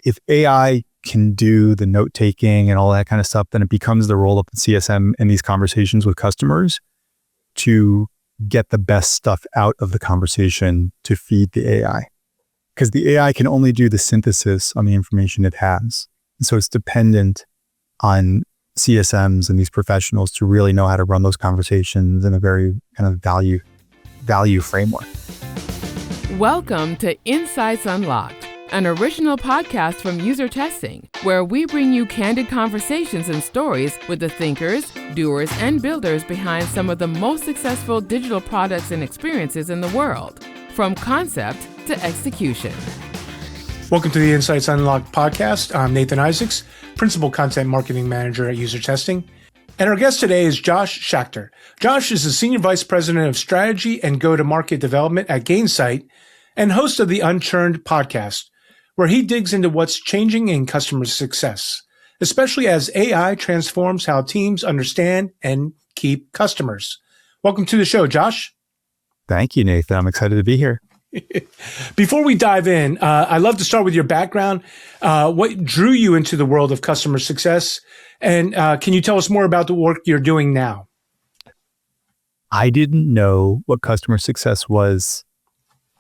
if AI can do the note taking and all that kind of stuff, then it becomes the role of the CSM in these conversations with customers to get the best stuff out of the conversation to feed the AI. Because the AI can only do the synthesis on the information it has. And so it's dependent on CSMs and these professionals to really know how to run those conversations in a very kind of value framework. Welcome to Insights Unlocked, an original podcast from User Testing, where we bring you candid conversations and stories with the thinkers, doers, and builders behind some of the most successful digital products and experiences in the world, from concept to execution. Welcome to the Insights Unlocked podcast. I'm Nathan Isaacs, Principal Content Marketing Manager at User Testing. And our guest today is Josh Schachter. Josh is the Senior Vice President of Strategy and Go-to-Market Development at Gainsight and host of the UnChurned podcast, where he digs into what's changing in customer success, especially as AI transforms how teams understand and keep customers. Welcome to the show, Josh. Thank you, Nathan. I'm excited to be here. Before we dive in, I'd love to start with your background. What drew you into the world of customer success? And can you tell us more about the work you're doing now? I didn't know what customer success was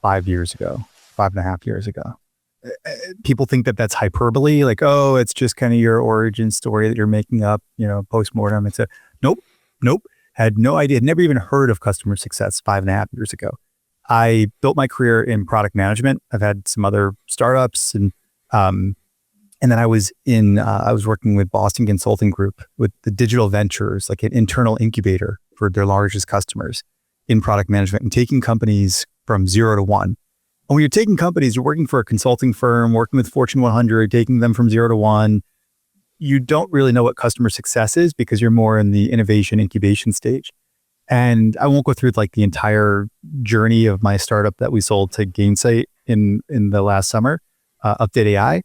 5 years ago, 5.5 years ago. People think that that's hyperbole, like, oh, it's just kind of your origin story that you're making up, post-mortem. It's nope. Had no idea, never even heard of customer success 5.5 years ago. I built my career in product management. I've had some other startups, and then I was working with Boston Consulting Group with the digital ventures, like an internal incubator for their largest customers in product management, and taking companies from 0 to 1. And when you're taking companies, you're working for a consulting firm, working with Fortune 100, taking them from 0 to 1. You don't really know what customer success is because you're more in the innovation incubation stage. And I won't go through like the entire journey of my startup that we sold to Gainsight in the last summer, Update AI.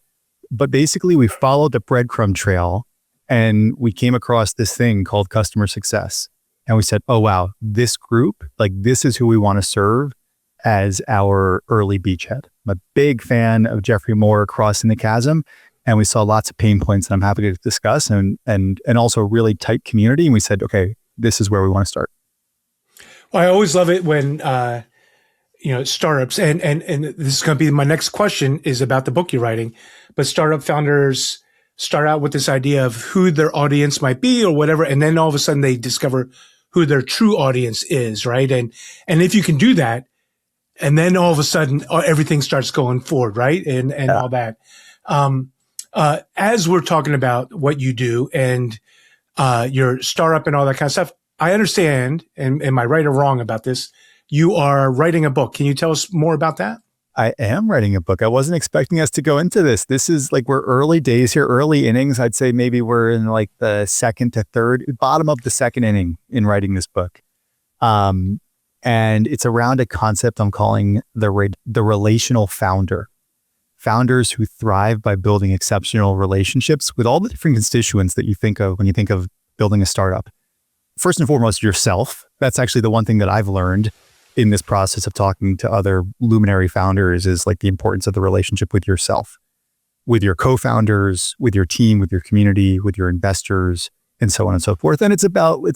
But basically we followed the breadcrumb trail and we came across this thing called customer success. And we said, oh, wow, this group, like this is who we want to serve as our early beachhead. I'm a big fan of Jeffrey Moore Crossing the Chasm. And we saw lots of pain points that I'm happy to discuss and also a really tight community. And we said, okay, this is where we want to start. Well, I always love it when, startups and this is going to be my next question is about the book you're writing, but startup founders start out with this idea of who their audience might be or whatever. And then all of a sudden they discover who their true audience is. Right. And if you can do that, and then all of a sudden everything starts going forward. Right. And all that. As we're talking about what you do and, your startup and all that kind of stuff, I understand, and am I right or wrong about this? You are writing a book. Can you tell us more about that? I am writing a book. I wasn't expecting us to go into this. This is like, we're early days here, early innings. I'd say maybe we're in like the second to third, bottom of the second inning in writing this book. And it's around a concept I'm calling the relational founder. Founders who thrive by building exceptional relationships with all the different constituents that you think of when you think of building a startup. First and foremost, yourself. That's actually the one thing that I've learned in this process of talking to other luminary founders is like the importance of the relationship with yourself, with your co-founders, with your team, with your community, with your investors, and so on and so forth. And it's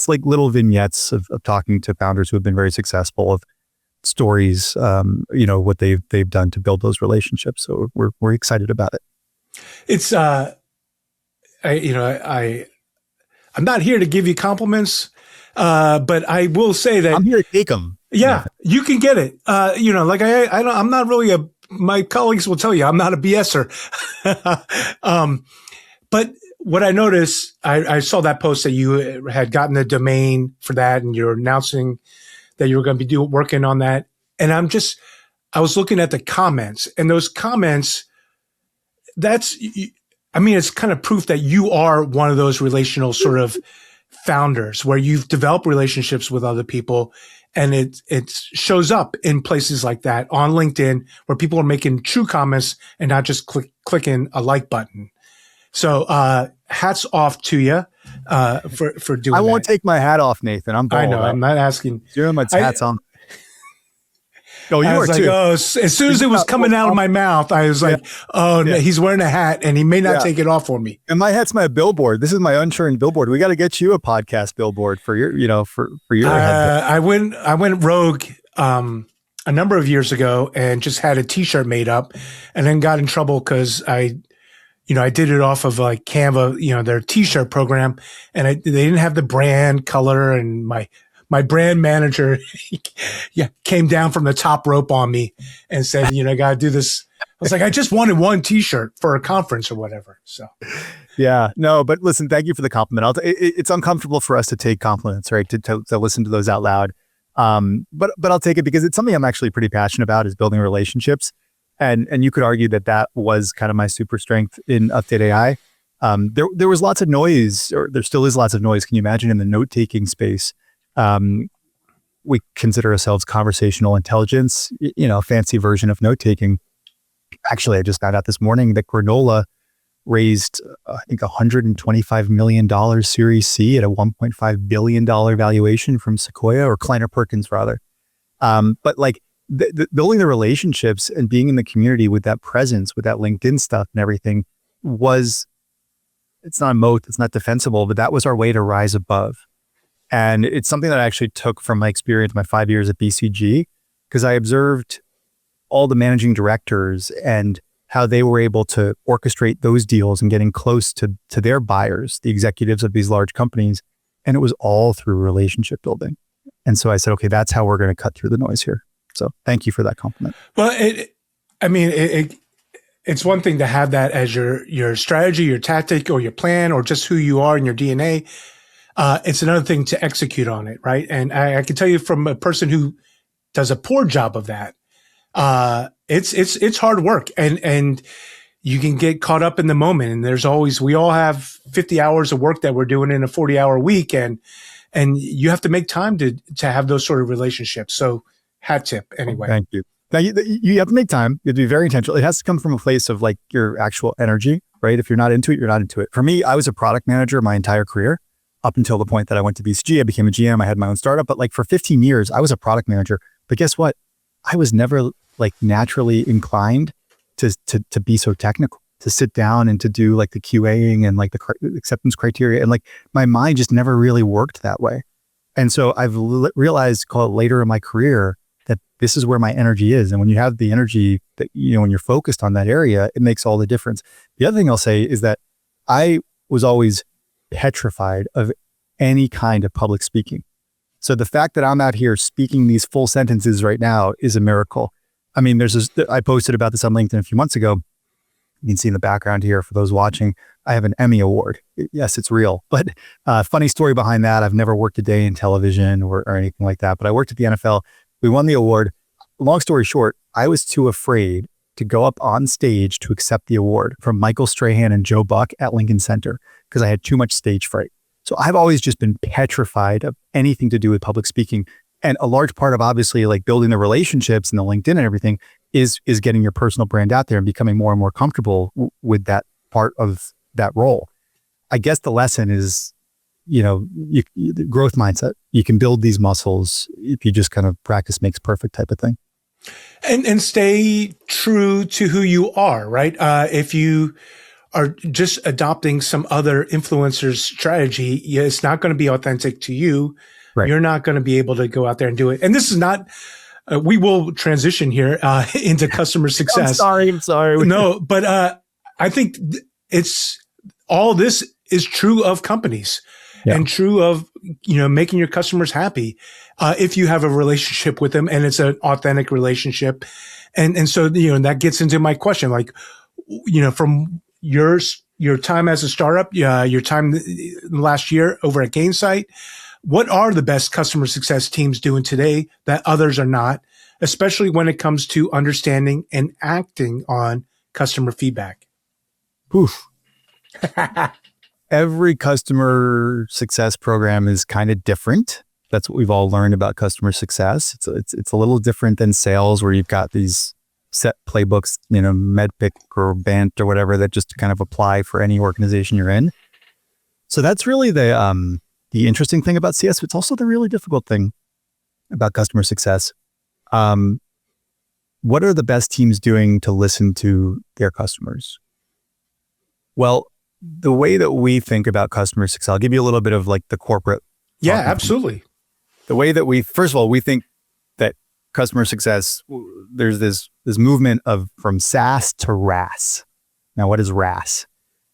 like little vignettes of talking to founders who have been very successful, of stories, what they've done to build those relationships. So we're excited about it. It's, I'm not here to give you compliments, but I will say that I'm here to take them. Yeah, you can get it. I'm not really my colleagues will tell you, I'm not a BSer. But what I noticed, I saw that post that you had gotten the domain for that and you're announcing that you were going to be working on that. And I was looking at the comments, and those comments, it's kind of proof that you are one of those relational sort of founders where you've developed relationships with other people, and it shows up in places like that on LinkedIn where people are making true comments and not just clicking a like button. So hats off to you for doing that. I won't take my hat off, Nathan. I'm bold. I know. I'm not asking. My hat's on. Oh, you I are was like, too. oh, as soon as it was coming out of my mouth, I was like, oh, no, he's wearing a hat and he may not take it off for me. And my hat's my billboard. This is my UnChurned billboard. We got to get you a podcast billboard for your, for your head. I went rogue a number of years ago and just had a T-shirt made up, and then got in trouble because I did it off of like Canva, their T-shirt program, and they didn't have the brand color, and my brand manager came down from the top rope on me and said, I got to do this. I was like, I just wanted one T-shirt for a conference or whatever. So. Yeah, no, but listen, thank you for the compliment. It's uncomfortable for us to take compliments, right? To listen to those out loud. But I'll take it because it's something I'm actually pretty passionate about, is building relationships. And you could argue that was kind of my super strength in Update AI. There was lots of noise, or there still is lots of noise. Can you imagine in the note-taking space? We consider ourselves conversational intelligence, fancy version of note-taking. Actually, I just found out this morning that Granola raised, I think, $125 million Series C at a $1.5 billion valuation from Sequoia, or Kleiner Perkins rather. But like the building the relationships and being in the community with that presence, with that LinkedIn stuff and everything it's not a moat, it's not defensible, but that was our way to rise above. And it's something that I actually took from my experience, my 5 years at BCG, because I observed all the managing directors and how they were able to orchestrate those deals and getting close to their buyers, the executives of these large companies. And it was all through relationship building. And so I said, okay, that's how we're going to cut through the noise here. So thank you for that compliment. Well, it's one thing to have that as your strategy, your tactic, or your plan, or just who you are in your DNA. It's another thing to execute on it, right? And I can tell you from a person who does a poor job of that, it's hard work, and you can get caught up in the moment. And we all have 50 hours of work that we're doing in a 40-hour week, and you have to make time to have those sort of relationships. So hat tip anyway. Thank you. Now you have to make time. You have to be very intentional. It has to come from a place of like your actual energy, right? If you're not into it, you're not into it. For me, I was a product manager my entire career up until the point that I went to BCG. I became a GM. I had my own startup, but like for 15 years, I was a product manager. But guess what? I was never like naturally inclined to be so technical, to sit down and to do like the QAing and like the acceptance criteria. And like my mind just never really worked that way. And so I've realized, call it later in my career, that this is where my energy is. And when you have the energy that, when you're focused on that area, it makes all the difference. The other thing I'll say is that I was always petrified of any kind of public speaking. So the fact that I'm out here speaking these full sentences right now is a miracle. I mean, I posted about this on LinkedIn a few months ago. You can see in the background here for those watching, I have an Emmy award. Yes, it's real. But funny story behind that, I've never worked a day in television or anything like that, but I worked at the NFL. We won the award. Long story short, I was too afraid to go up on stage to accept the award from Michael Strahan and Joe Buck at Lincoln Center because I had too much stage fright. So I've always just been petrified of anything to do with public speaking. And a large part of obviously like building the relationships and the LinkedIn and everything is getting your personal brand out there and becoming more and more comfortable with that part of that role. I guess the lesson is, the growth mindset. You can build these muscles if you just kind of practice makes perfect type of thing. And stay true to who you are, right? If you are just adopting some other influencer's strategy, it's not going to be authentic to you. Right. You're not going to be able to go out there and do it. And this is not, we will transition here into customer success. I'm sorry. No, but I think all this is true of companies and true of, making your customers happy. If you have a relationship with them and it's an authentic relationship. And so, that gets into my question, like, from your time as a startup, your time last year over at Gainsight, what are the best customer success teams doing today that others are not, especially when it comes to understanding and acting on customer feedback? Oof. Every customer success program is kind of different. That's what we've all learned about customer success. It's a little different than sales, where you've got these set playbooks, MedPick or Bant or whatever, that just kind of apply for any organization you're in. So that's really the interesting thing about CS. It's also the really difficult thing about customer success. what are the best teams doing to listen to their customers? Well, the way that we think about customer success, I'll give you a little bit of like the corporate. Yeah, absolutely. The way that first of all, we think that customer success, there's this movement from SaaS to RaaS. Now, what is RaaS?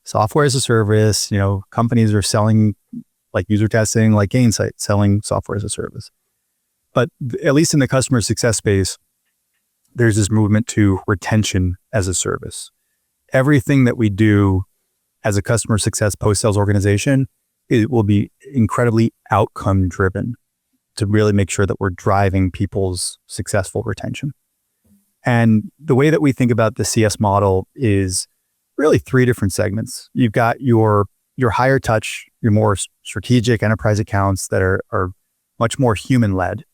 Software as a service. Companies are selling like user testing, like Gainsight, selling software as a service. But at least in the customer success space, there's this movement to retention as a service. Everything that we do as a customer success post-sales organization, it will be incredibly outcome driven to really make sure that we're driving people's successful retention. And the way that we think about the CS model is really 3 different segments. You've got your higher touch, your more strategic enterprise accounts that are much more human led.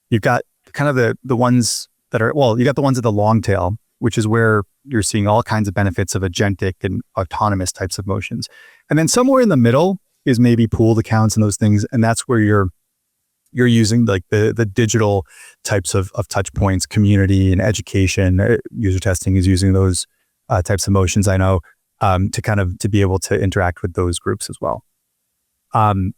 You've got kind of the ones that are, you got the ones at the long tail, which is where you're seeing all kinds of benefits of agentic and autonomous types of motions. And then somewhere in the middle is maybe pooled accounts and those things. And that's where you're using like the digital types of touch points, community and education. User testing is using those types of motions, I know, to be able to interact with those groups as well. And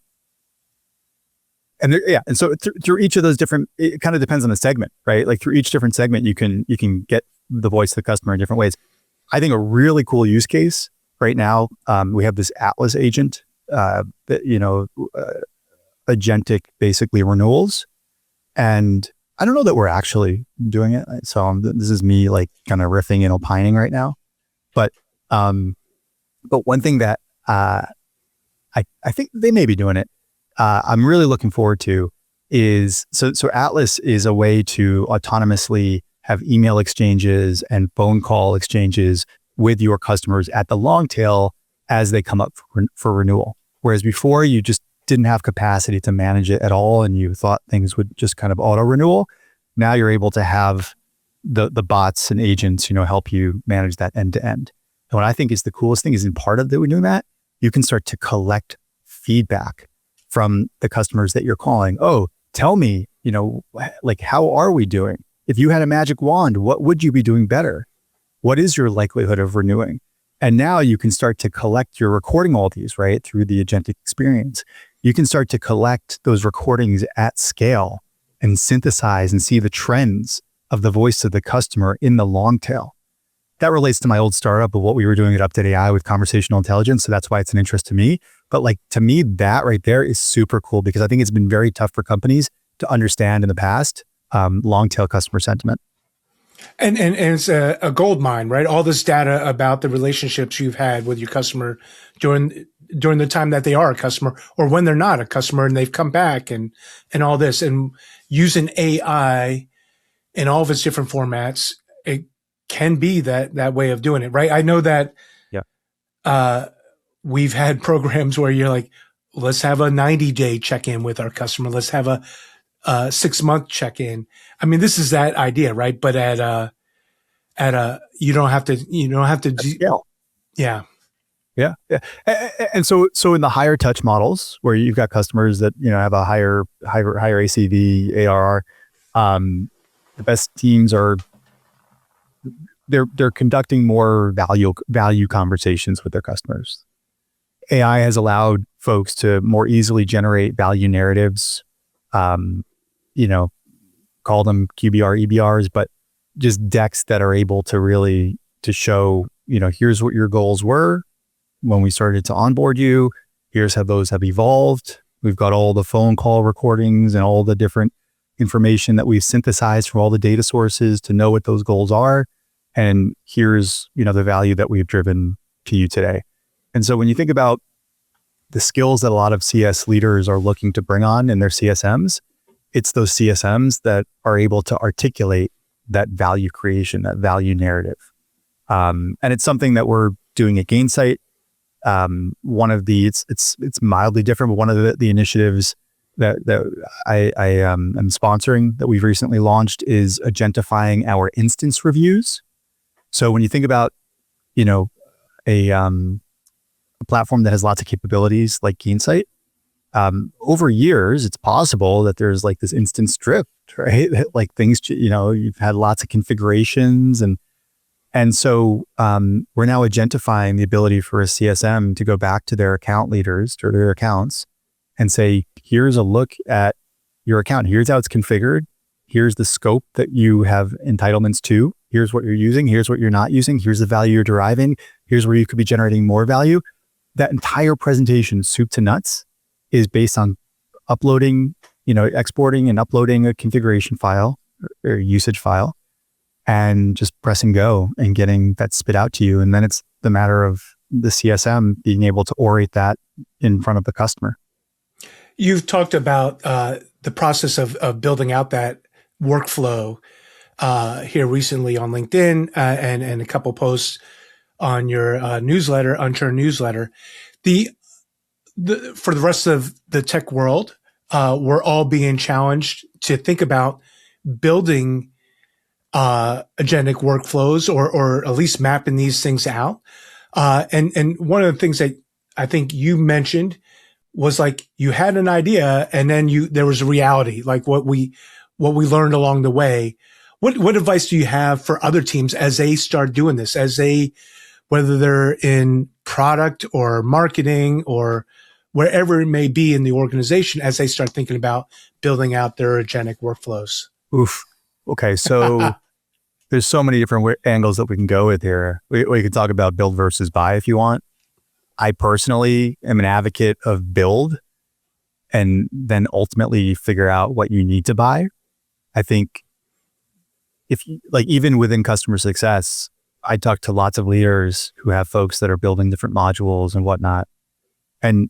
so through each of those different, it kind of depends on the segment, right? Like through each different segment, you can get the voice of the customer in different ways. I think a really cool use case right now, we have this Atlas agent, agentic basically renewals. And I don't know that we're actually doing it. So this is me like kind of riffing and opining right now. But one thing that I think they may be doing it, I'm really looking forward to is, so Atlas is a way to autonomously have email exchanges and phone call exchanges with your customers at the long tail as they come up for renewal. Whereas before you just didn't have capacity to manage it at all and you thought things would just kind of auto renewal. Now you're able to have the bots and agents, help you manage that end to end. And what I think is the coolest thing is in part of doing that, you can start to collect feedback from the customers that you're calling. Oh, tell me, like, how are we doing? If you had a magic wand, what would you be doing better? What is your likelihood of renewing? And now you can start to collect, you're recording all these, right? Through the agentic experience. You can start to collect those recordings at scale and synthesize and see the trends of the voice of the customer in the long tail. That relates to my old startup of what we were doing at Update AI with conversational intelligence. So that's why it's an interest to me. But like, to me, that right there is super cool because I think it's been very tough for companies to understand in the past, long tail customer sentiment. And it's a gold mine, right? All this data about the relationships you've had with your customer during the time that they are a customer or when they're not a customer and they've come back and all this, and using AI in all of its different formats, it can be that way of doing it, right? I know that we've had programs where you're like, let's have a 90-day check-in with our customer. Let's have a 6-month check-in. I mean, this is that idea, right? But at a you don't have to scale. Yeah. And so in the higher touch models where you've got customers that, have a higher ACV, ARR, the best teams are, they're conducting more value conversations with their customers. AI has allowed folks to more easily generate value narratives, call them QBR, EBRs, but just decks that are able to show, here's what your goals were when we started to onboard you. Here's how those have evolved. We've got all the phone call recordings and all the different information that we've synthesized from all the data sources to know what those goals are. And here's, the value that we've driven to you today. And so when you think about the skills that a lot of CS leaders are looking to bring on in their CSMs, it's those CSMs that are able to articulate that value creation, that value narrative. And it's something that we're doing at Gainsight. One of the, it's mildly different, but one of the initiatives that I am sponsoring that we've recently launched is agentifying our instance reviews. So when you think about, a platform that has lots of capabilities like Gainsight, over years, it's possible that there's like this instance drift, right? Like things, you've had lots of configurations and so we're now agentifying the ability for a CSM to go back to their account leaders or their accounts and say, here's a look at your account. Here's how it's configured. Here's the scope that you have entitlements to. Here's what you're using. Here's what you're not using. Here's the value you're deriving. Here's where you could be generating more value. That entire presentation, soup to nuts, is based on uploading, exporting and uploading a configuration file or usage file and just pressing go and getting that spit out to you. And then it's the matter of the CSM being able to orate that in front of the customer. You've talked about the process of building out that workflow here recently on LinkedIn and a couple posts on your newsletter, UnChurned newsletter. For the rest of the tech world, we're all being challenged to think about building agentic workflows or at least mapping these things out. And one of the things that I think you mentioned was like you had an idea and then there was a reality, like what we learned along the way. What advice do you have for other teams as they start doing this, whether they're in product or marketing or wherever it may be in the organization, as they start thinking about building out their agentic workflows? Oof. Okay. So there's so many different angles that we can go with here. We can talk about build versus buy if you want. I personally am an advocate of build and then ultimately figure out what you need to buy. I think if you, like, even within customer success, I talk to lots of leaders who have folks that are building different modules and whatnot. And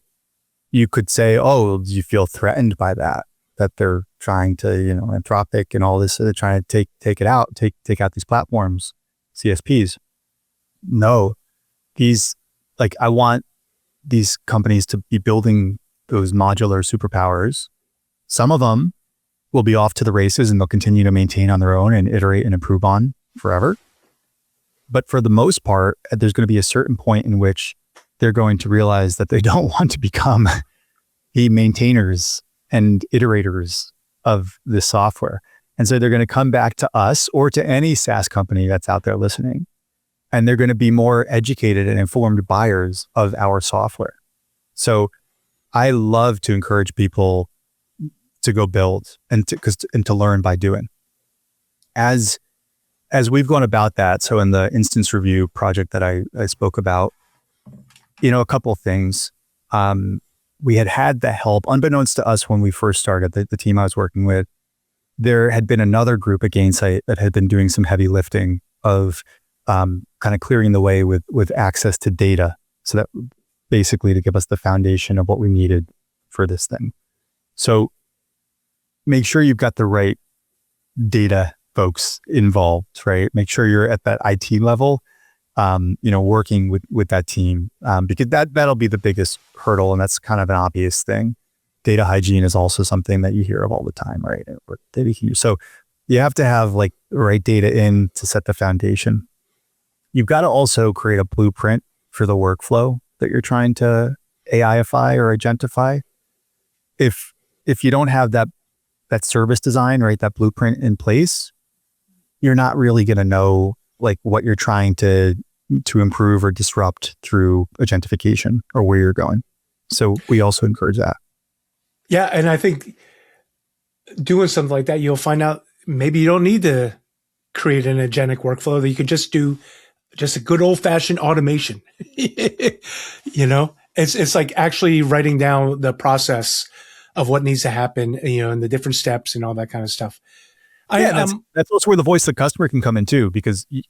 you could say, oh, do you feel threatened by that they're trying to, Anthropic and all this, they're trying to take it out, take out these platforms, CSPs. No, I want these companies to be building those modular superpowers. Some of them will be off to the races and they'll continue to maintain on their own and iterate and improve on forever. But for the most part, there's going to be a certain point in which they're going to realize that they don't want to become the maintainers and iterators of this software. And so they're going to come back to us or to any SaaS company that's out there listening. And they're going to be more educated and informed buyers of our software. So I love to encourage people to go build and to learn by doing. As we've gone about that, so in the instance review project that I spoke about, a couple of things. We had the help, unbeknownst to us when we first started, the team I was working with, there had been another group at Gainsight that had been doing some heavy lifting of kind of clearing the way with access to data. So that basically to give us the foundation of what we needed for this thing. So make sure you've got the right data folks involved, right? Make sure you're at that IT level, working with that team, because that'll be the biggest hurdle. And that's kind of an obvious thing. Data hygiene is also something that you hear of all the time, right? So you have to have like the right data in to set the foundation. You've got to also create a blueprint for the workflow that you're trying to AIify or agentify. If you don't have that service design, right, that blueprint in place, you're not really going to know like what you're trying to improve or disrupt through agentification or where you're going. So we also encourage that. Yeah. And I think doing something like that, you'll find out maybe you don't need to create an agentic workflow, that you could just do just a good old fashioned automation. It's like actually writing down the process of what needs to happen, and the different steps and all that kind of stuff. That's also where the voice of the customer can come in too, because we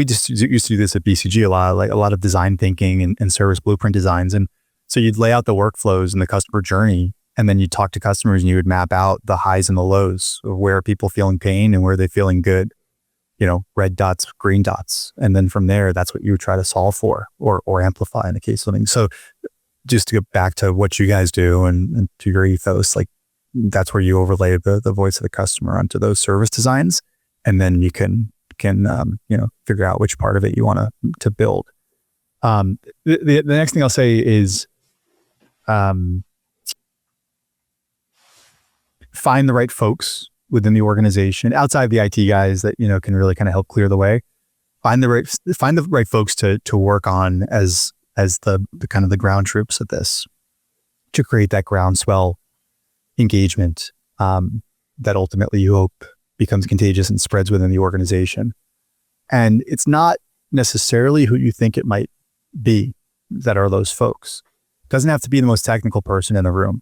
just used to do this at BCG a lot, like a lot of design thinking and service blueprint designs. And so you'd lay out the workflows and the customer journey, and then you'd talk to customers and you would map out the highs and the lows of where are people feeling pain and where are they feeling good, red dots, green dots. And then from there, that's what you would try to solve for or amplify in the case of something. So just to get back to what you guys do and to your ethos, like that's where you overlay the voice of the customer onto those service designs. And then you can figure out which part of it you want to build. The next thing I'll say is, find the right folks within the organization, outside the IT guys that, can really kind of help clear the way. Find the right folks to work on as the kind of the ground troops of this, to create that groundswell engagement that ultimately you hope becomes contagious and spreads within the organization. And it's not necessarily who you think it might be that are those folks. It doesn't have to be the most technical person in the room.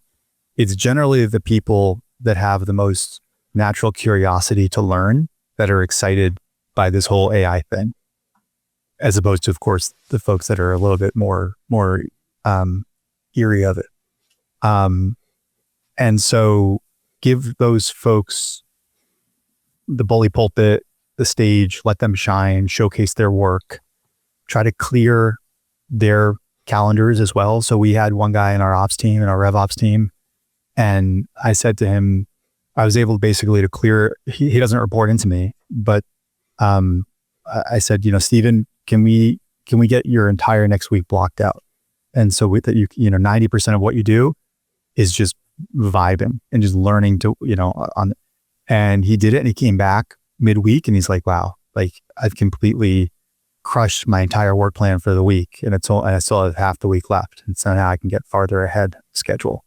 It's generally the people that have the most natural curiosity to learn, that are excited by this whole AI thing, as opposed to, of course, the folks that are a little bit more eerie of it. And so give those folks the bully pulpit, the stage, let them shine, showcase their work, try to clear their calendars as well. So we had one guy in our ops team, in our rev ops team, and I said to him, I was able basically to clear, he doesn't report into me, but I said, Steven, can we get your entire next week blocked out? And so with that, 90% of what you do is just vibing and just learning to, and he did it, and he came back midweek and he's like, wow, like I've completely crushed my entire work plan for the week, and I still have half the week left. And so now I can get farther ahead schedule.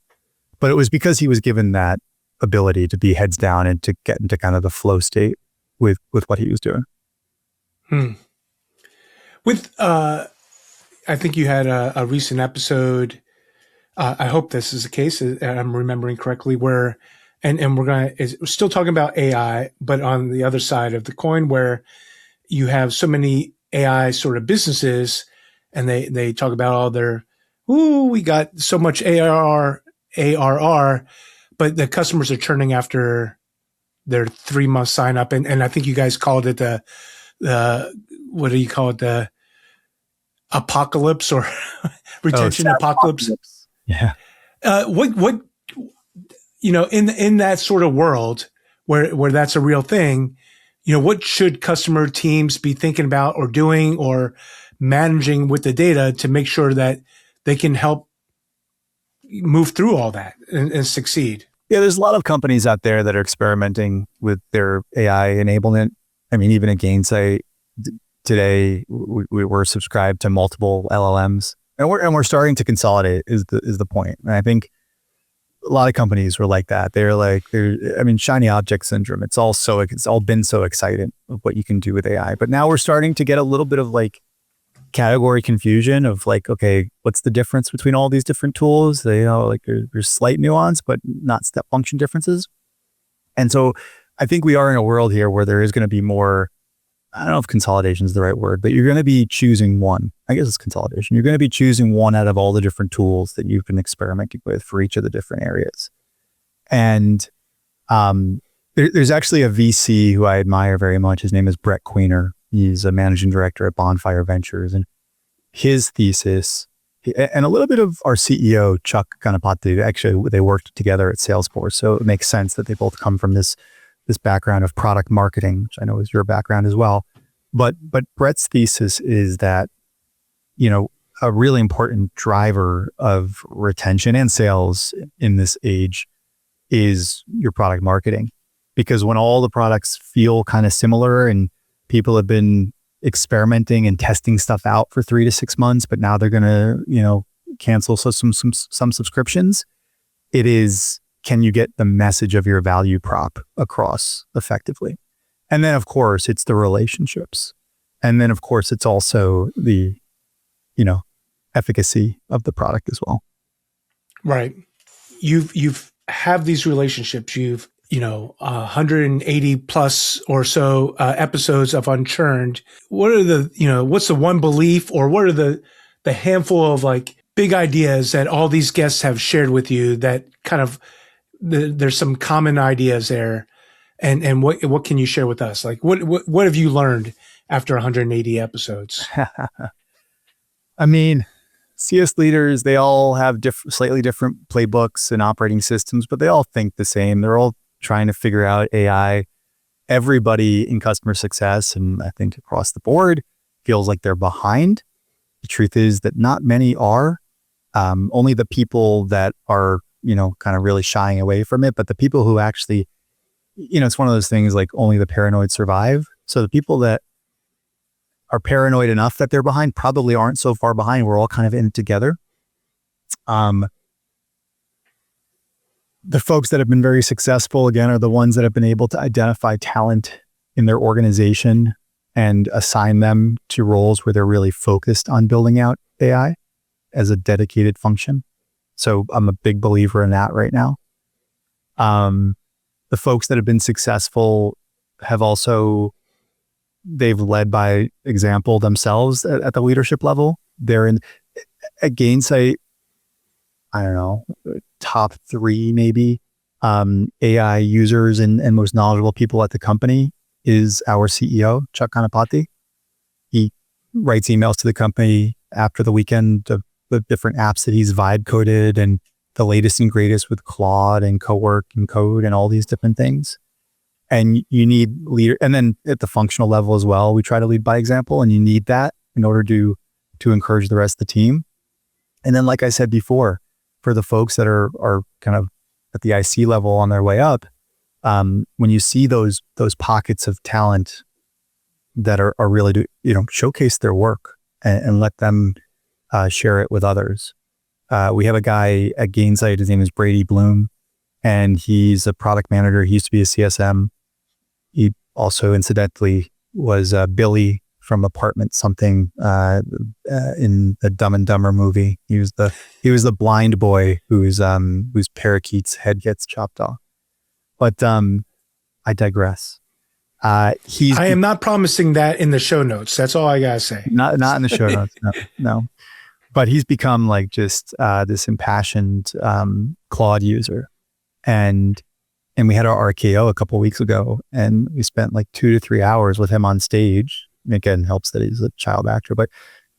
But it was because he was given that ability to be heads down and to get into kind of the flow state with what he was doing. With, I think you had a recent episode. I hope this is the case, and I'm remembering correctly, where, and we're still talking about AI, but on the other side of the coin, where you have so many AI sort of businesses, and they talk about all their, we got so much ARR, but the customers are churning after their 3-month sign up. And I think you guys called it the what do you call it? The apocalypse or retention apocalypse. Yeah. What, in that sort of world where that's a real thing, what should customer teams be thinking about or doing or managing with the data to make sure that they can help move through all that and succeed? Yeah, there's a lot of companies out there that are experimenting with their AI enablement. I mean, even at Gainsight today, we're subscribed to multiple LLMs, and we're starting to consolidate. Is the point? And I think a lot of companies were like that. They're shiny object syndrome. It's all been so exciting of what you can do with AI, but now we're starting to get a little bit of like category confusion of like, okay, what's the difference between all these different tools? There's slight nuance, but not step function differences. And so I think we are in a world here where there is going to be more, I don't know if consolidation is the right word, but you're going to be choosing one. I guess it's consolidation. You're going to be choosing one out of all the different tools that you've been experimenting with for each of the different areas. And there's actually a VC who I admire very much. His name is Brett Queener. He's a managing director at Bonfire Ventures, and his thesis, and a little bit of our CEO, Chuck Ganapati, actually, they worked together at Salesforce. So it makes sense that they both come from this background of product marketing, which I know is your background as well. But Brett's thesis is that, a really important driver of retention and sales in this age is your product marketing. Because when all the products feel kind of similar and people have been experimenting and testing stuff out for 3 to 6 months, but now they're going to, cancel some subscriptions. It is, can you get the message of your value prop across effectively? And then of course it's the relationships. And then of course it's also the, efficacy of the product as well. Right. You've have these relationships. You've 180 plus or so episodes of UnChurned. What are the, what's the one belief, or what are the handful of like big ideas that all these guests have shared with you that kind of, there's some common ideas there, and what can you share with us? Like what have you learned after 180 episodes? I mean, CS leaders, they all have slightly different playbooks and operating systems, but they all think the same. They're all trying to figure out AI. Everybody in customer success, and I think across the board, feels like they're behind. The truth is that not many are. Only the people that are kind of really shying away from it. But the people who actually, it's one of those things like only the paranoid survive. So the people that are paranoid enough that they're behind probably aren't so far behind. We're all kind of in it together. The folks that have been very successful, again, are the ones that have been able to identify talent in their organization and assign them to roles where they're really focused on building out AI as a dedicated function. So I'm a big believer in that right now. The folks that have been successful have also, they've led by example themselves at the leadership level. They're at Gainsight, I don't know, top 3 maybe AI users and most knowledgeable people at the company is our CEO, Chuck Kanapati. He writes emails to the company after the weekend of the different apps that he's vibe coded and the latest and greatest with Claude and Cowork and Code and all these different things. And you need leader, and then at the functional level as well, we try to lead by example, and you need that in order to encourage the rest of the team. And then, like I said before, for the folks that are kind of at the IC level on their way up, when you see those pockets of talent that are really showcase their work and let them share it with others. We have a guy at Gainsight, his name is Brady Bloom, and he's a product manager. He used to be a CSM. He also incidentally was Billy from Apartment Something in the Dumb and Dumber movie. He was the blind boy whose parakeet's head gets chopped off. But I digress. I am not promising that in the show notes. That's all I gotta say. Not in the show notes. No. But he's become like just this impassioned Claude user, and we had our RKO a couple of weeks ago, and we spent like 2 to 3 hours with him on stage. Again, helps that he's a child actor, but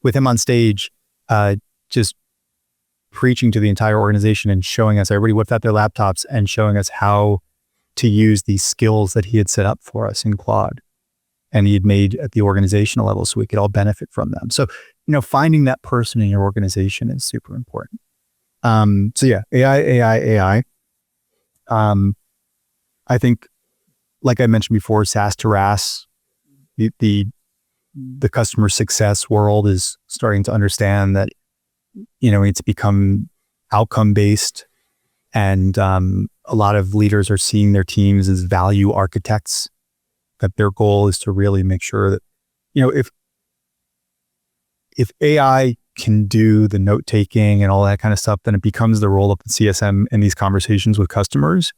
with him on stage, just preaching to the entire organization and showing us, everybody whipped out their laptops and showing us how to use these skills that he had set up for us in Claude and he had made at the organizational level so we could all benefit from them. So, finding that person in your organization is super important. So yeah, AI. I think, like I mentioned before, SaaS to RaaS, the customer success world is starting to understand that, it's become outcome based, and a lot of leaders are seeing their teams as value architects, that their goal is to really make sure that, if AI can do the note taking and all that kind of stuff, then it becomes the role of the CSM in these conversations with customers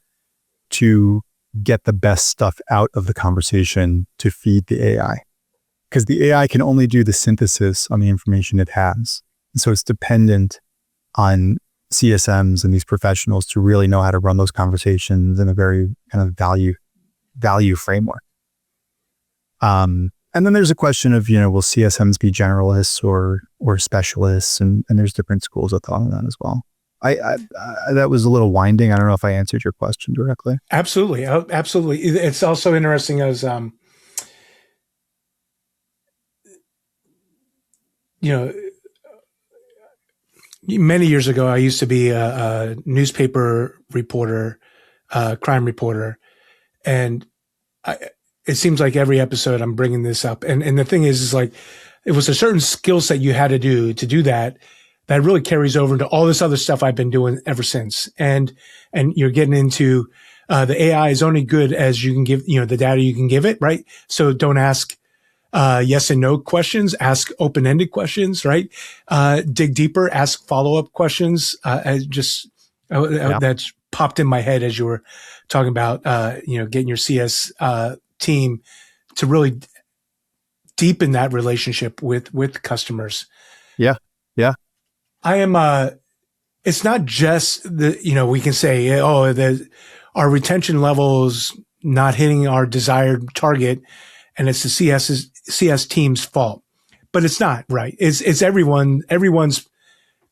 to get the best stuff out of the conversation to feed the AI. Because the AI can only do the synthesis on the information it has. And so it's dependent on CSMs and these professionals to really know how to run those conversations in a very kind of value framework. And then there's a question of, will CSMs be generalists or specialists? And there's different schools of thought on that as well. I that was a little winding. I don't know if I answered your question directly. Absolutely. Absolutely. It's also interesting as, many years ago, I used to be a newspaper reporter, crime reporter. And it seems like every episode I'm bringing this up. And the thing is like, it was a certain skill set you had to do that really carries over into all this other stuff I've been doing ever since. And you're getting into, the AI is only good as you can give, the data you can give it, right? So don't ask, yes and no questions, ask open-ended questions, right? Dig deeper, ask follow-up questions. That's popped in my head as you were talking about, getting your CS, team to really deepen that relationship with customers. Yeah. I am, it's not just we can say, our retention levels not hitting our desired target and it's the CS team's fault, but it's not, right. It's everyone's,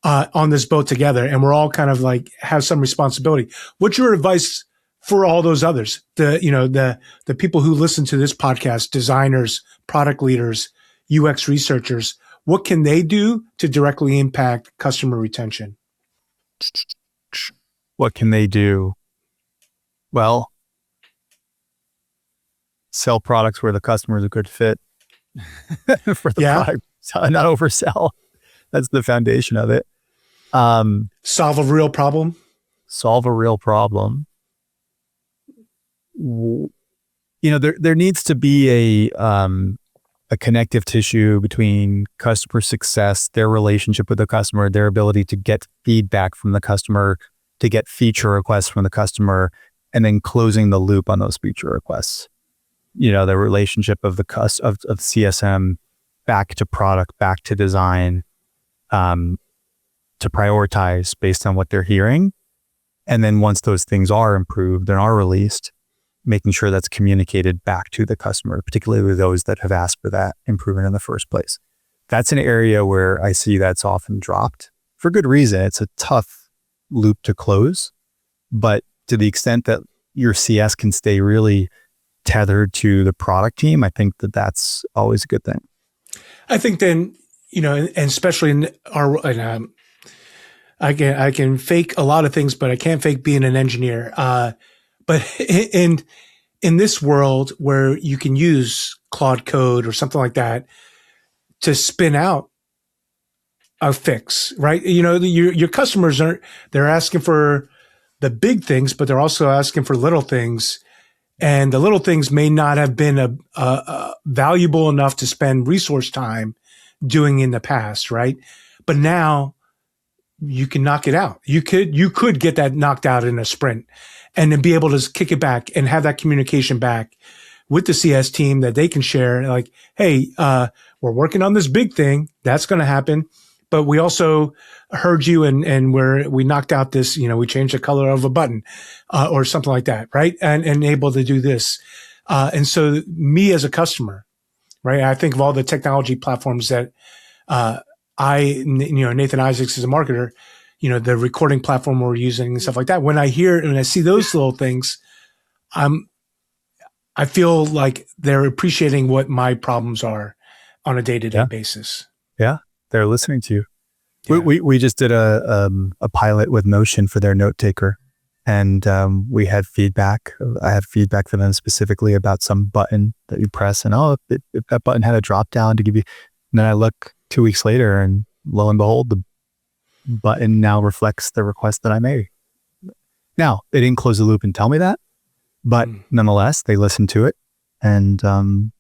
on this boat together and we're all kind of like have some responsibility. What's your advice for all those others, the people who listen to this podcast, designers, product leaders, UX researchers, what can they do to directly impact customer retention? What can they do? Well, sell products where the customer is a good fit for the product, not oversell. That's the foundation of it. Solve a real problem. Solve a real problem. There needs to be a connective tissue between customer success, their relationship with the customer, their ability to get feedback from the customer, to get feature requests from the customer, and then closing the loop on those feature requests. The relationship of the of CSM back to product, back to design, to prioritize based on what they're hearing. And then once those things are improved and are released, making sure that's communicated back to the customer, particularly with those that have asked for that improvement in the first place. That's an area where I see that's often dropped for good reason. It's a tough loop to close, but to the extent that your CS can stay really tethered to the product team, I think that that's always a good thing. I think then, and especially in I can fake a lot of things, but I can't fake being an engineer. But in this world where you can use Claude Code or something like that to spin out a fix, right? Your customers they're asking for the big things, but they're also asking for little things. And the little things may not have been valuable enough to spend resource time doing in the past, right? But now you can knock it out. You could get that knocked out in a sprint and then be able to kick it back and have that communication back with the CS team that they can share. Like, hey, we're working on this big thing. That's going to happen. But we also heard you and we knocked out this, we changed the color of a button or something like that, right? And able to do this. And so me as a customer, right? I think of all the technology platforms that Nathan Isaacs is a marketer, the recording platform we're using and stuff like that. When I see those little things, I feel like they're appreciating what my problems are on a day-to-day basis. Yeah. They're listening to you. Yeah. We just did a pilot with Notion for their note taker, and we had feedback. I had feedback from them specifically about some button that you press, and if that button had a drop down to give you. And then I look 2 weeks later, and lo and behold, the button now reflects the request that I made. Now they didn't close the loop and tell me that, but nonetheless, they listened to it, and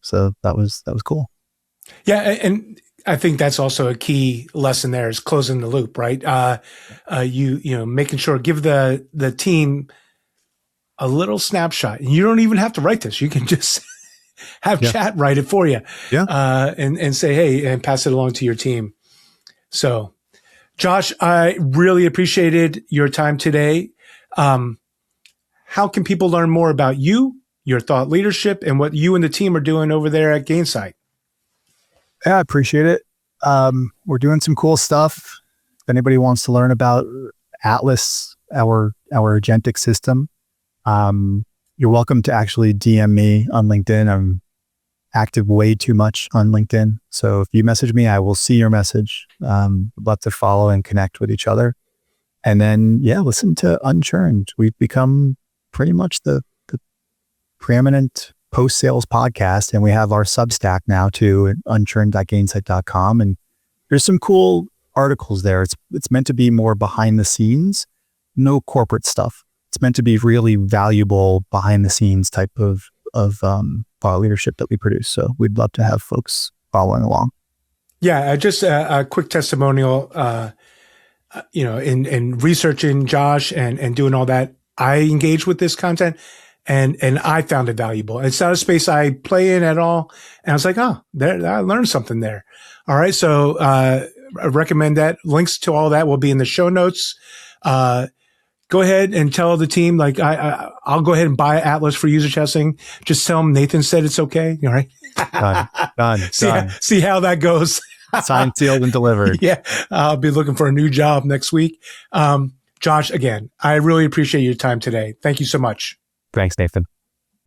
so that was cool. Yeah, and I think that's also a key lesson there is closing the loop, right? Making sure, give the team a little snapshot. And you don't even have to write this. You can just have chat write it for you. Yeah. And say, hey, and pass it along to your team. So, Josh, I really appreciated your time today. How can people learn more about you, your thought leadership, and what you and the team are doing over there at Gainsight? Yeah, I appreciate it. We're doing some cool stuff. If anybody wants to learn about Atlas, our agentic system, you're welcome to actually DM me on LinkedIn. I'm active way too much on LinkedIn. So if you message me, I will see your message. Love to follow and connect with each other. And then, listen to UnChurned. We've become pretty much the preeminent post-sales podcast, and we have our Substack now too at unchurned.gainsight.com. And there's some cool articles there. It's meant to be more behind the scenes, no corporate stuff. It's meant to be really valuable behind the scenes type of thought leadership that we produce. So we'd love to have folks following along. Yeah, just a quick testimonial. In researching Josh and doing all that, I engage with this content. And I found it valuable. It's not a space I play in at all. And I was like, I learned something there. All right. So, I recommend that. Links to all that will be in the show notes. Go ahead and tell the team, like, I'll go ahead and buy Atlas for user testing. Just tell them Nathan said it's okay. All right. Done. See how that goes. Signed, sealed, and delivered. Yeah. I'll be looking for a new job next week. Josh, again, I really appreciate your time today. Thank you so much. Thanks, Nathan.